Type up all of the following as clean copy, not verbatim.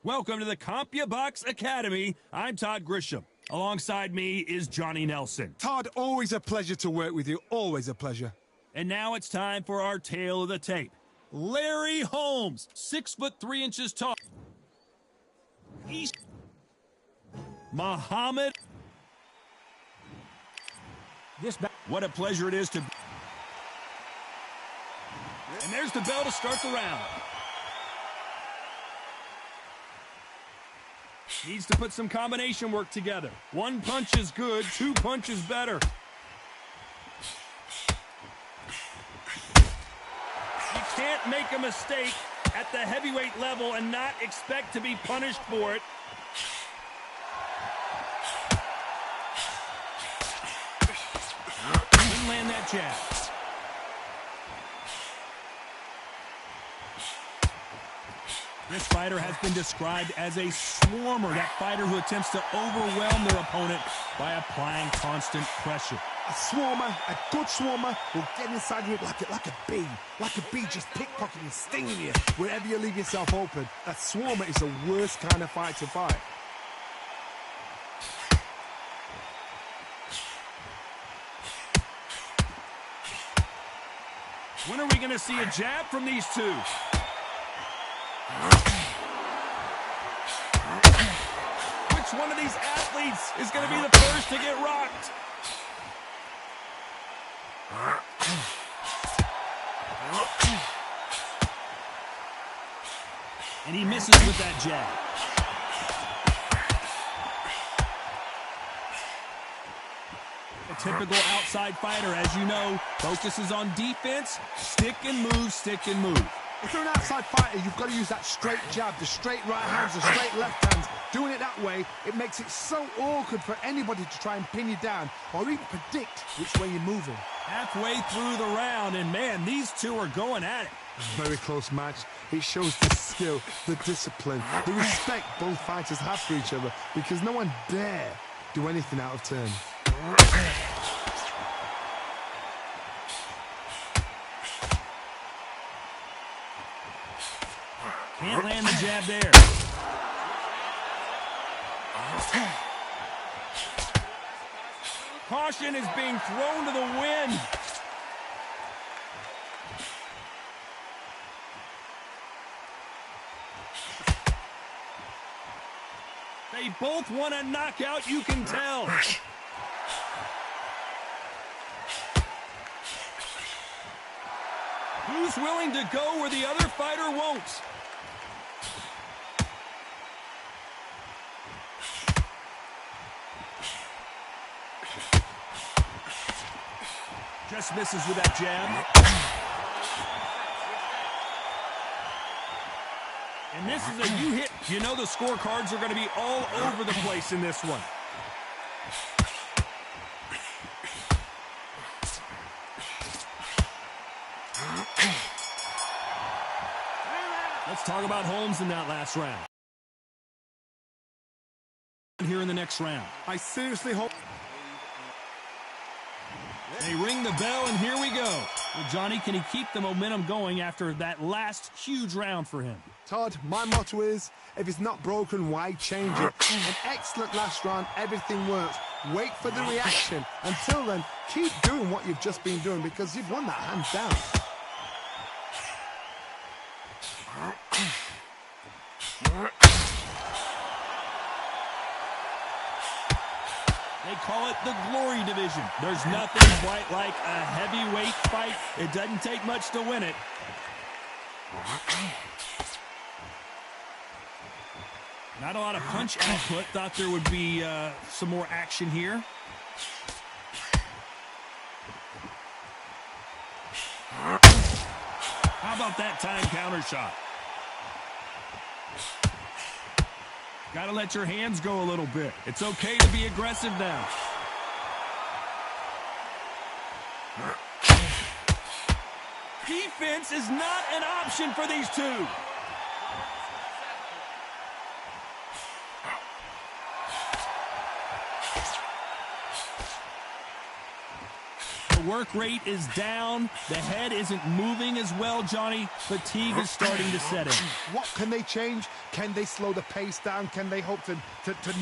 Welcome to the CompuBox Academy. I'm Todd Grisham. Alongside me is Johnny Nelson. Todd, always a pleasure to work with you. Always a pleasure. And now it's time for our tale of the tape. Larry Holmes, 6'3" tall. Muhammad. What a pleasure it is to... And there's the bell to start the round. Needs to put some combination work together. One punch is good, two punches better. You can't make a mistake at the heavyweight level and not expect to be punished for it. Didn't land that jab. This fighter has been described as a swarmer, that fighter who attempts to overwhelm their opponent by applying constant pressure. A swarmer, a good swarmer, will get inside you like a bee just pickpocketing, stinging you wherever you leave yourself open. A swarmer is the worst kind of fight to fight. When are we going to see a jab from these two? Which one of these athletes is going to be the first to get rocked? And he misses with that jab. A typical outside fighter, as you know, focuses on defense, stick and move, stick and move. If you're an outside fighter, you've got to use that straight jab, the straight right hands, the straight left hands. Doing it that way, it makes it so awkward for anybody to try and pin you down or even predict which way you're moving. Halfway through the round, and man, these two are going at it. Very close match. It shows the skill, the discipline, the respect both fighters have for each other, because no one dare do anything out of turn. Can't land the jab there. Caution is being thrown to the wind. They both want a knockout, you can tell. Who's willing to go where the other fighter won't? Just misses with that jab. And this is a you hit. You know the scorecards are going to be all over the place in this one. Let's talk about Holmes in that last round. Here in the next round. I seriously hope... They ring the bell, and here we go. Well, Johnny, can he keep the momentum going after that last huge round for him? Todd, my motto is, if it's not broken, why change it? An excellent last round, everything works. Wait for the reaction. Until then, keep doing what you've just been doing, because you've won that hands down. They call it the glory division. There's nothing quite like a heavyweight fight. It doesn't take much to win it. Not a lot of punch output. Thought there would be some more action here. How about that time counter shot? Got to let your hands go a little bit. It's okay to be aggressive now. Defense is not an option for these two. work rate is down. The head isn't moving as well, Johnny. Fatigue is starting to set in. What can they change? Can they slow the pace down? Can they hope to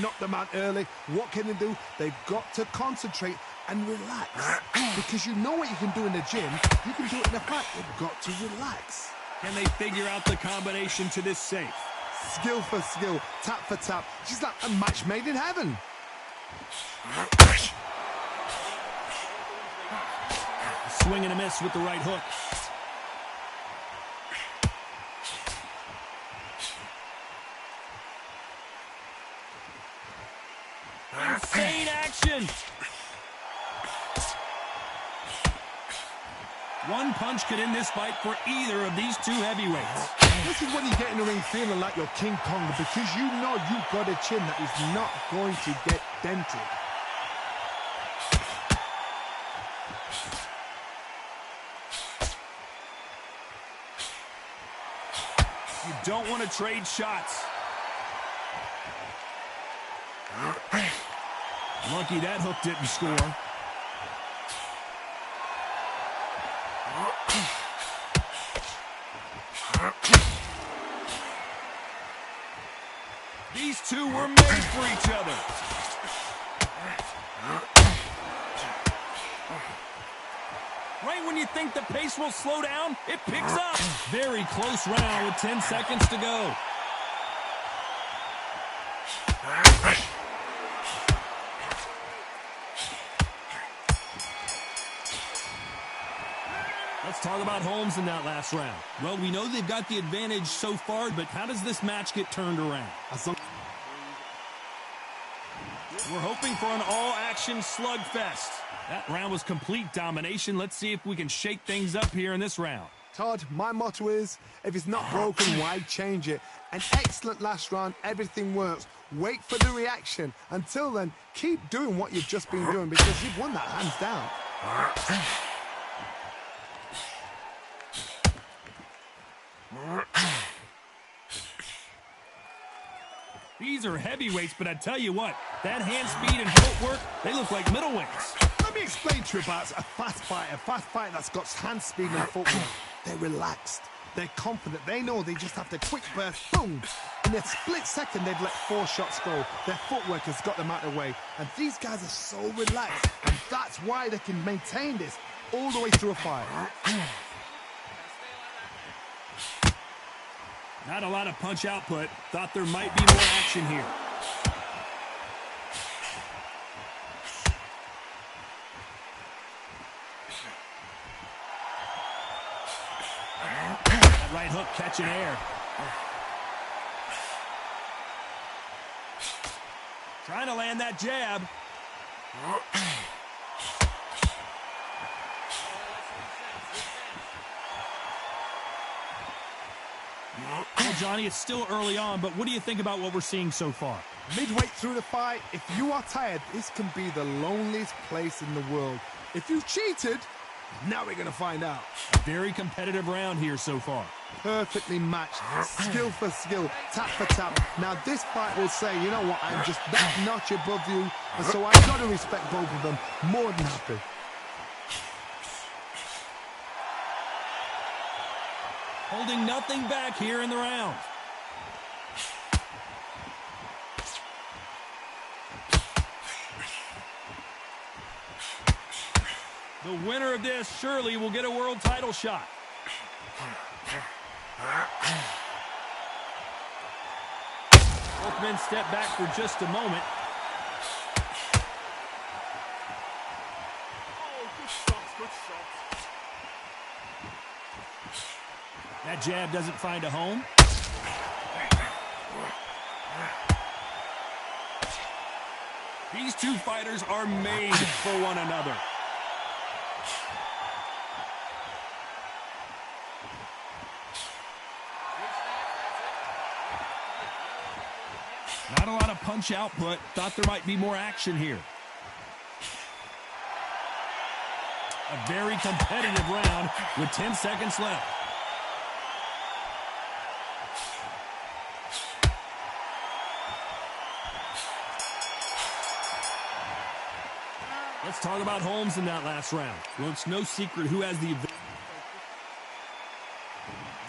knock them out early? What can they do? They've got to concentrate and relax. Because you know what you can do in the gym. You can do it in a fight. They've got to relax. Can they figure out the combination to this safe? Skill for skill, tap for tap. She's like a match made in heaven. Swing and a miss with the right hook. Insane action. One punch could end this fight for either of these two heavyweights. This is when you get in the ring feeling like you're King Kong, because you know you've got a chin that is not going to get dented. You don't want to trade shots. Lucky that hook didn't score. These two were made for each other. Right when you think the pace will slow down, it picks up. Very close round with 10 seconds to go. Let's talk about Holmes in that last round. Well, we know they've got the advantage so far, but how does this match get turned around? We're hoping for an all-action slugfest. That round was complete domination. Let's see if we can shake things up here in this round. Todd, my motto is, if it's not broken, why change it? An excellent last round, everything works. Wait for the reaction. Until then, keep doing what you've just been doing, because you've won that hands down. These are heavyweights, but I tell you what, that hand speed and footwork, they look like middleweights. Let me explain to you about a fast fighter that's got hand speed and footwork. They're relaxed. They're confident. They know they just have to quick burst, boom. In a split second, they've let 4 shots go. Their footwork has got them out of the way. And these guys are so relaxed. And that's why they can maintain this all the way through a fight. Not a lot of punch output. Thought there might be more action here. That right hook catching air. Trying to land that jab. Well, Johnny, it's still early on, but what do you think about what we're seeing so far? Midway through the fight, if you are tired, this can be the loneliest place in the world. If you've cheated, now we're going to find out. A very competitive round here so far. Perfectly matched, skill for skill, tap for tap. Now this fight will say, you know what, I'm just that notch above you, and so I've got to respect both of them. More than happy. Holding nothing back here in the round. The winner of this surely will get a world title shot. Both men step back for just a moment. That jab doesn't find a home. These two fighters are made for one another. Not a lot of punch output. Thought there might be more action here. A very competitive round with 10 seconds left. Let's talk about Holmes in that last round. Well, it's no secret who has the advantage.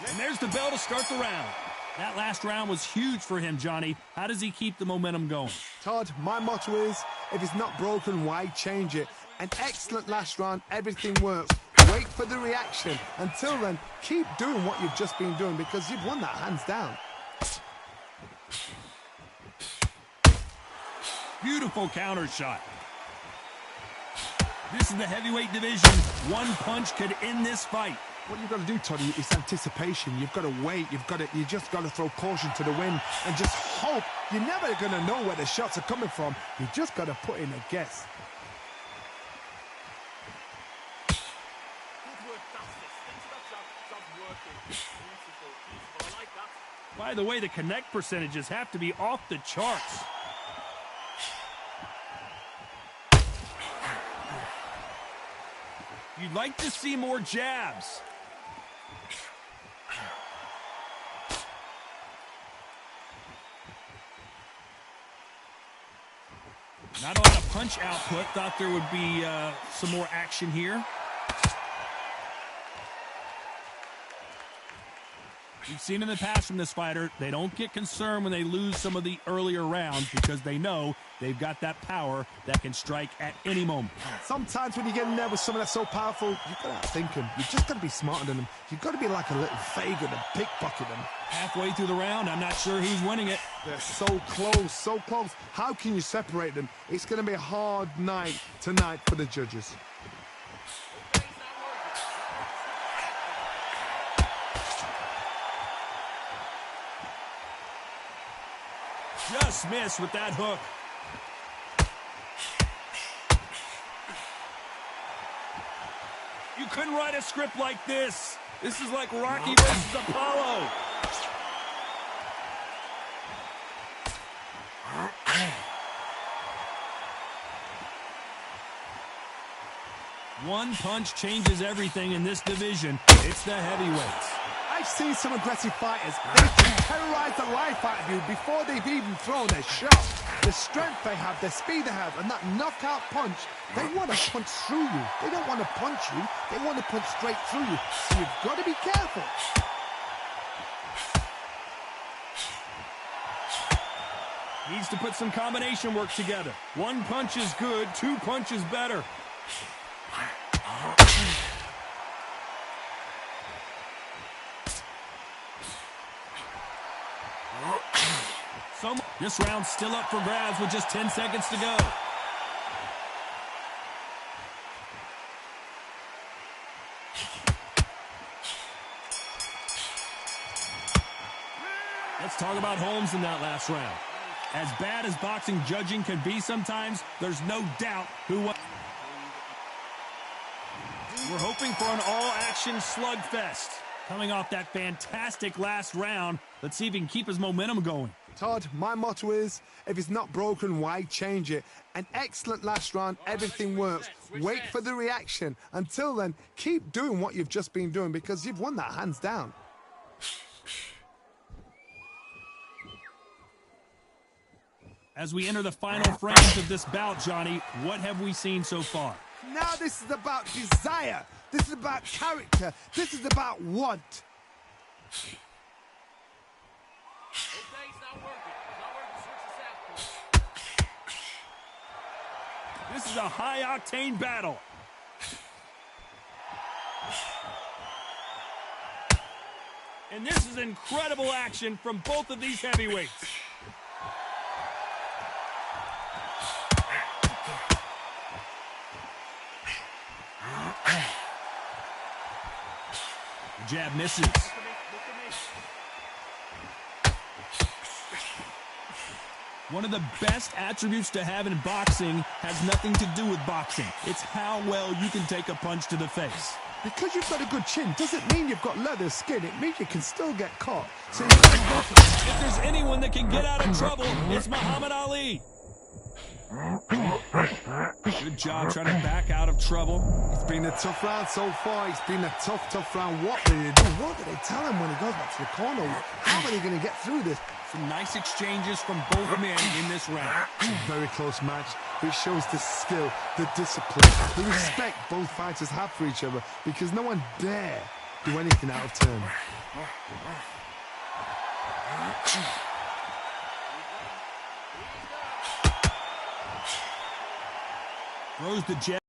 And there's the bell to start the round. That last round was huge for him, Johnny. How does he keep the momentum going? Todd, my motto is, if it's not broken, why change it? An excellent last round, everything works. Wait for the reaction. Until then, keep doing what you've just been doing because you've won that hands down. Beautiful counter shot. This is the heavyweight division. One punch could end this fight. What you've got to do, Toddy, is anticipation. You've got to wait. You just got to throw caution to the wind and just hope. You're never going to know where the shots are coming from. You just got to put in a guess. By the way, the connect percentages have to be off the charts. You'd like to see more jabs. Not a lot of punch output. Thought there would be some more action here. We've seen in the past from this fighter, they don't get concerned when they lose some of the earlier rounds because they know they've got that power that can strike at any moment. Sometimes when you get in there with someone that's so powerful, you've got to outthink them. You've just got to be smarter than them. You've got to be like a little Fagin and pickpocket them. Halfway through the round, I'm not sure who's winning it. They're so close, so close. How can you separate them? It's going to be a hard night tonight for the judges. Just missed with that hook. You couldn't write a script like this. This is like Rocky versus Apollo. One punch changes everything in this division. It's the heavyweights. I've seen some aggressive fighters. They can terrorize the life out of you before they've even thrown a shot. The strength they have, the speed they have, and that knockout punch, they want to punch through you. They don't want to punch you. They want to punch straight through you. So you've got to be careful. Needs to put some combination work together. One punch is good, two punches better. This round's still up for grabs with just 10 seconds to go. Let's talk about Holmes in that last round. As bad as boxing judging can be sometimes, there's no doubt who won. We're hoping for an all-action slugfest. Coming off that fantastic last round, let's see if he can keep his momentum going. Todd, my motto is, if it's not broken, why change it? An excellent last round, everything works. Wait for the reaction. Until then, keep doing what you've just been doing because you've won that hands down. As we enter the final frames of this bout, Johnny, what have we seen so far? Now this is about desire. This is about character. This is about want. This is a high-octane battle. And this is incredible action from both of these heavyweights. Jab misses. One of the best attributes to have in boxing has nothing to do with boxing. It's how well you can take a punch to the face. Because you've got a good chin doesn't mean you've got leather skin. It means you can still get caught. So you've got to go for it. If there's anyone that can get out of trouble, it's Muhammad Ali. Good job trying to back out of trouble. It's been a tough round so far. It's been a tough round. What did they do? What did they tell him when he goes back to the corner? How are they going to get through this? Some nice exchanges from both men in this round. It's a very close match. It shows the skill, the discipline, the respect both fighters have for each other, because no one dare do anything out of turn. Throws the jab.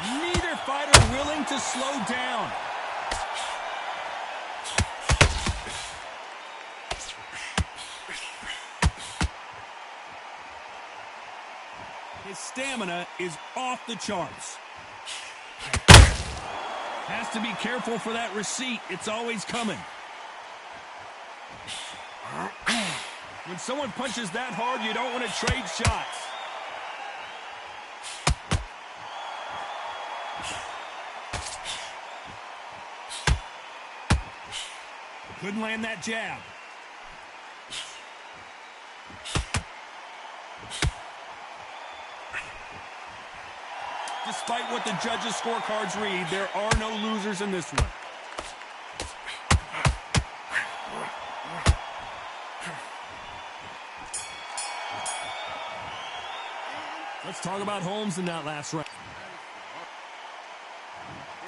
Neither fighter willing to slow down. His stamina is off the charts. Has to be careful for that receipt. It's always coming. When someone punches that hard, you don't want to trade shots. Couldn't land that jab. Despite what the judges' scorecards read, there are no losers in this one. Let's talk about Holmes in that last round.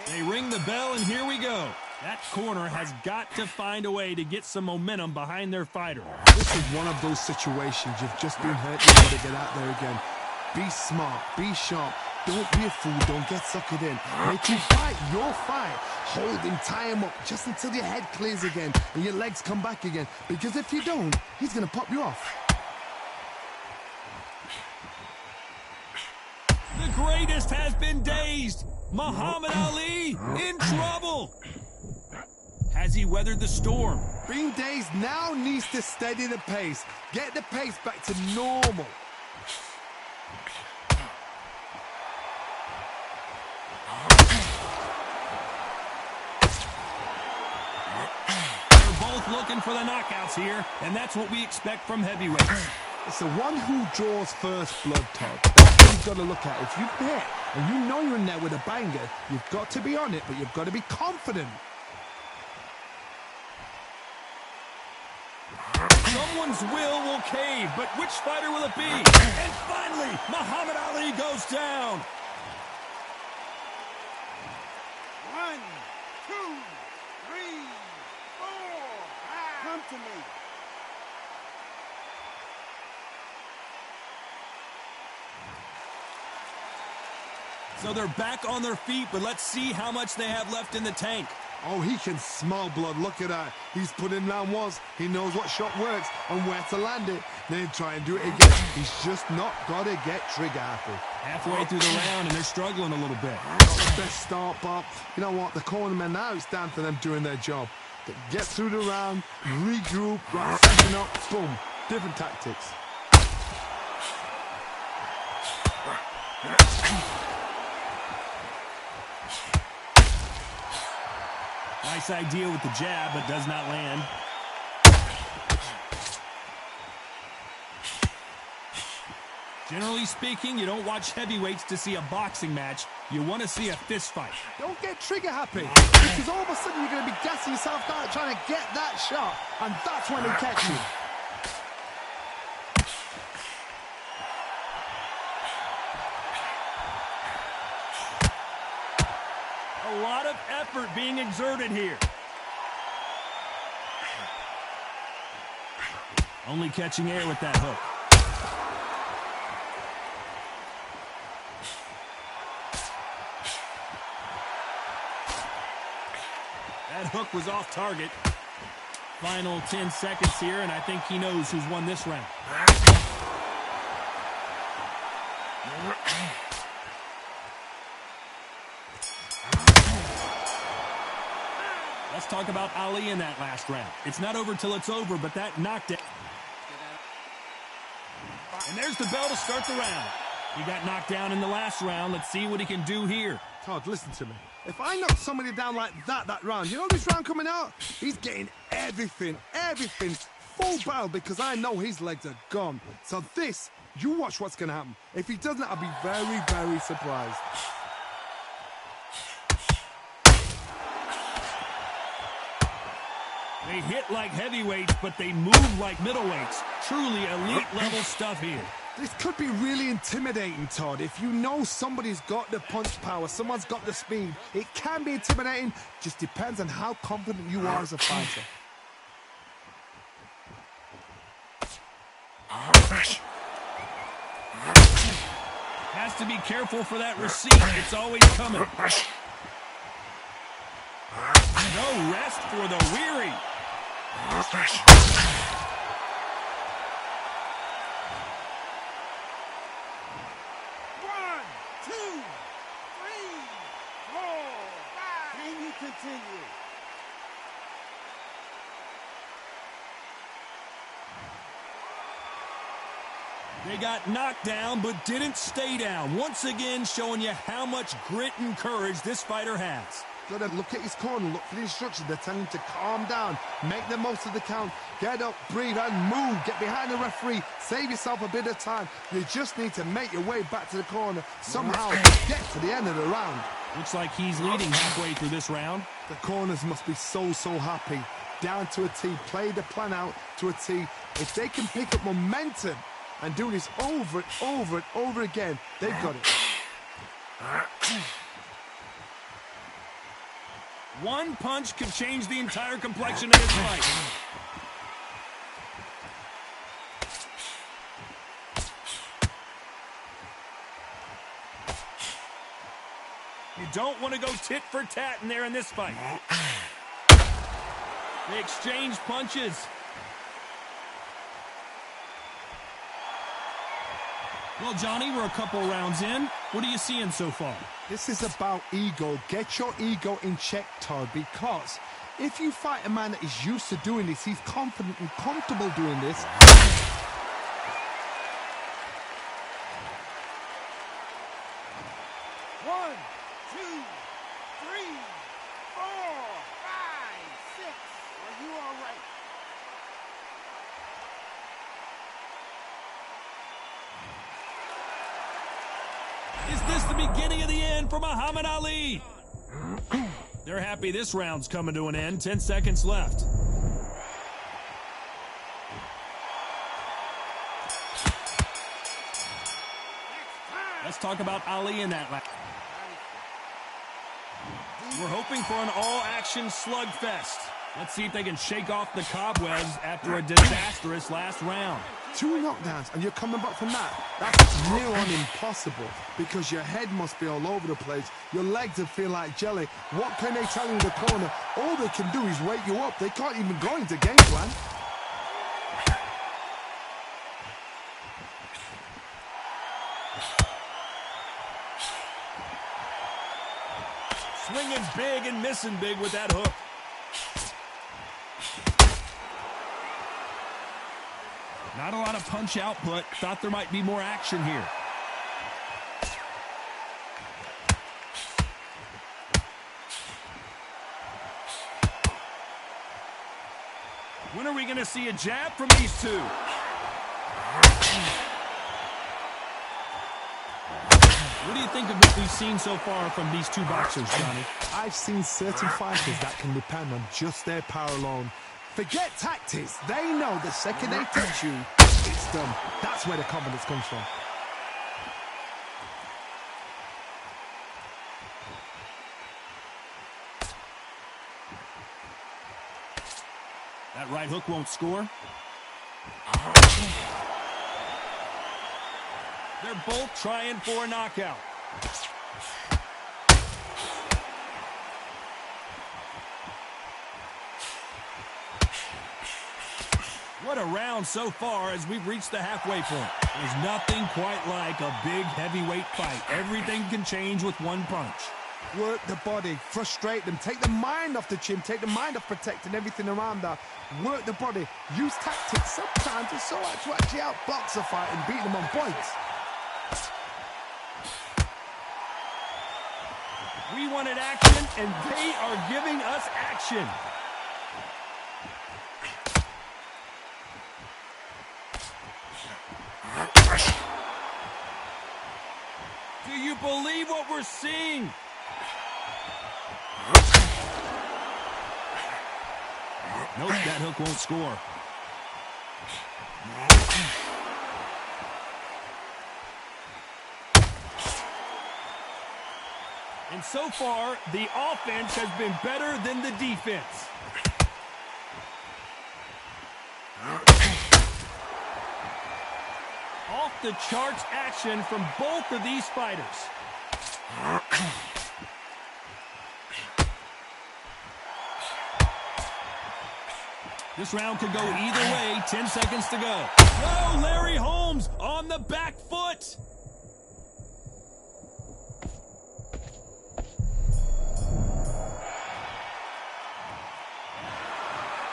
They ring the bell, and here we go. That corner has got to find a way to get some momentum behind their fighter. This is one of those situations. You've just been hurt. You've got to get out there again. Be smart. Be sharp. Don't be a fool. Don't get suckered in. Make him fight your fight. Hold him, tie him up just until your head clears again and your legs come back again. Because if you don't, he's going to pop you off. The greatest has been dazed. Muhammad Ali in trouble. Has he weathered the storm? Being dazed now needs to steady the pace. Get the pace back to normal. They're both looking for the knockouts here, and that's what we expect from heavyweights. It's the one who draws first blood, Todd. That's what you've got to look at. If you've hit and you know you're in there with a banger, you've got to be on it, but you've got to be confident. Someone's will cave, but which fighter will it be? And finally, Muhammad Ali goes down. 1, 2, 3, 4, 5. Come to me. So they're back on their feet, but let's see how much they have left in the tank. Oh, he can smell blood. Look at that. He's put in round ones. He knows what shot works and where to land it. Then try and do it again. He's just not got to get trigger happy. Halfway through the round, and they're struggling a little bit. Not the best start, but you know what? The cornermen now, it's down to them doing their job. Get through the round, regroup, right, setting up, boom. Different tactics. Nice idea with the jab, but does not land. Generally speaking, you don't watch heavyweights to see a boxing match. You want to see a fist fight. Don't get trigger happy, because all of a sudden you're going to be gassing yourself out trying to get that shot, and that's when they catch you. A lot of effort being exerted here. Only catching air with that hook. That hook was off target. Final 10 seconds here, and I think he knows who's won this round. Let's talk about Ali in that last round. It's not over till it's over, but that knockdown. And there's the bell to start the round. He got knocked down in the last round. Let's see what he can do here. Todd, listen to me. If I knock somebody down like that round, you know this round coming out? He's getting everything, full battle because I know his legs are gone. So this, you watch what's going to happen. If he doesn't, I'll be very, very surprised. They hit like heavyweights, but they move like middleweights. Truly elite level stuff here. This could be really intimidating, Todd. If you know somebody's got the punch power, someone's got the speed, it can be intimidating. Just depends on how confident you are as a fighter. Has to be careful for that receipt. It's always coming. No rest for the weary. 1, 2, 3, 4, 5. Can you continue? They got knocked down, but didn't stay down. Once again, showing you how much grit and courage this fighter has. Got to look at his corner, look for the instructions. They're telling him to calm down, make the most of the count, get up, breathe, and move. Get behind the referee, save yourself a bit of time. You just need to make your way back to the corner, somehow get to the end of the round. Looks like he's leading halfway through this round. The corners must be so happy. Down to a T, play the plan out to a T. If they can pick up momentum and do this over and over again, they've got it. One punch could change the entire complexion of this fight. You don't want to go tit for tat in there in this fight. They exchange punches. Well, Johnny, we're a couple rounds in. What are you seeing so far? This is about ego. Get your ego in check, Todd, because if you fight a man that is used to doing this, he's confident and comfortable doing this. 1, 2, 3, 4, 5, 6. Are you all right? Is this the beginning of the end for Muhammad Ali? They're happy this round's coming to an end. 10 seconds left. Let's talk about Ali in that lap. We're hoping for an all-action slugfest. Let's see if they can shake off the cobwebs after a disastrous last round. 2 knockdowns and you're coming back from that. That's near on impossible because your head must be all over the place. Your legs will feel like jelly. What can they tell you in the corner? All they can do is wake you up. They can't even go into game plan. Swinging big and missing big with that hook. Not a lot of punch output. Thought there might be more action here. When are we going to see a jab from these two? What do you think of what we've seen so far from these two boxers, Johnny? I've seen certain fighters that can depend on just their power alone. Forget tactics. They know the second they touch you, it's done. That's where the confidence comes from. That right hook won't score. They're both trying for a knockout. What a round so far as we've reached the halfway point. There's nothing quite like a big heavyweight fight. Everything can change with one punch. Work the body, frustrate them, take the mind off the chin, take the mind off protecting everything around that. Work the body, use tactics sometimes it's so hard to actually outbox a fight and beat them on points. We wanted action, and they are giving us action. Do you believe what we're seeing? Nope, that hook won't score. And so far, the offense has been better than the defense. Off the charts action from both of these fighters. This round could go either way. 10 seconds to go. Oh, Larry Holmes on the back foot.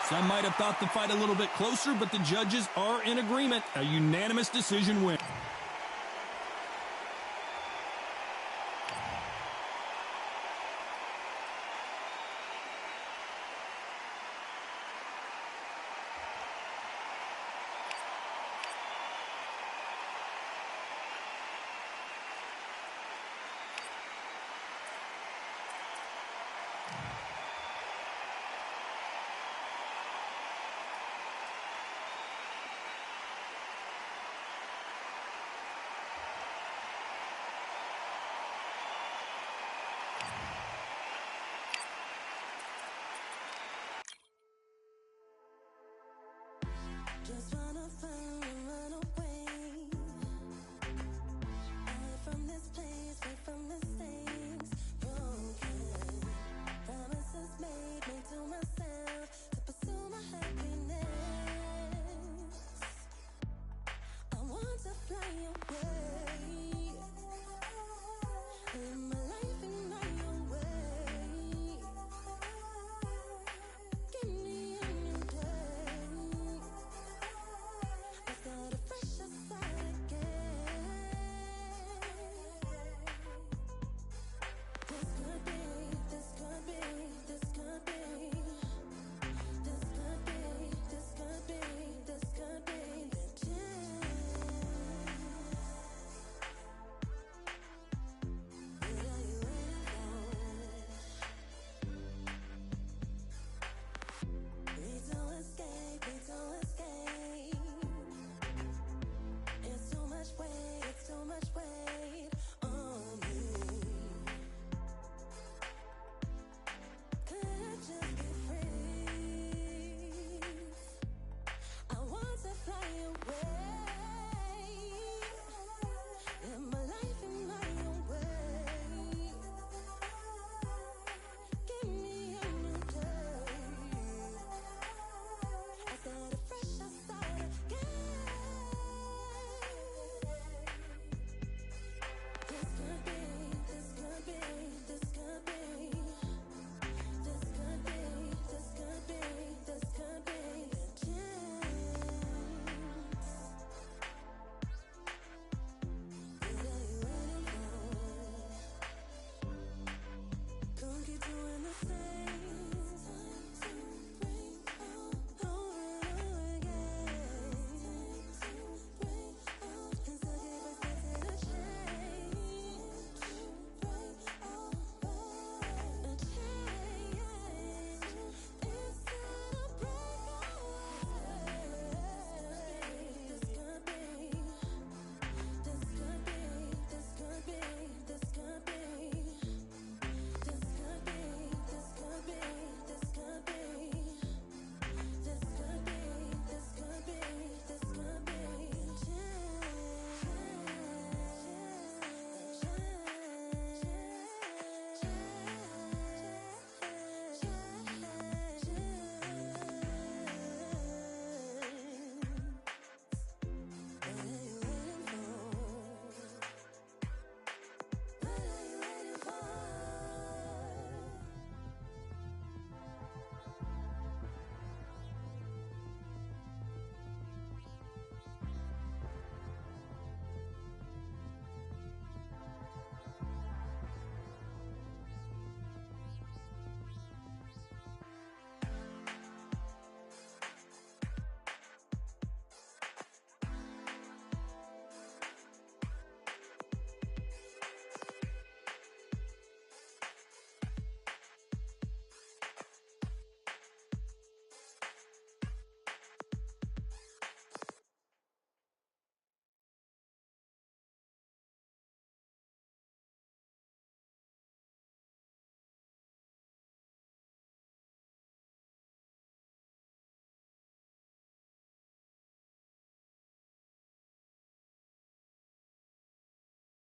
Some might have thought the fight a little bit closer, but the judges are in agreement. A unanimous decision win.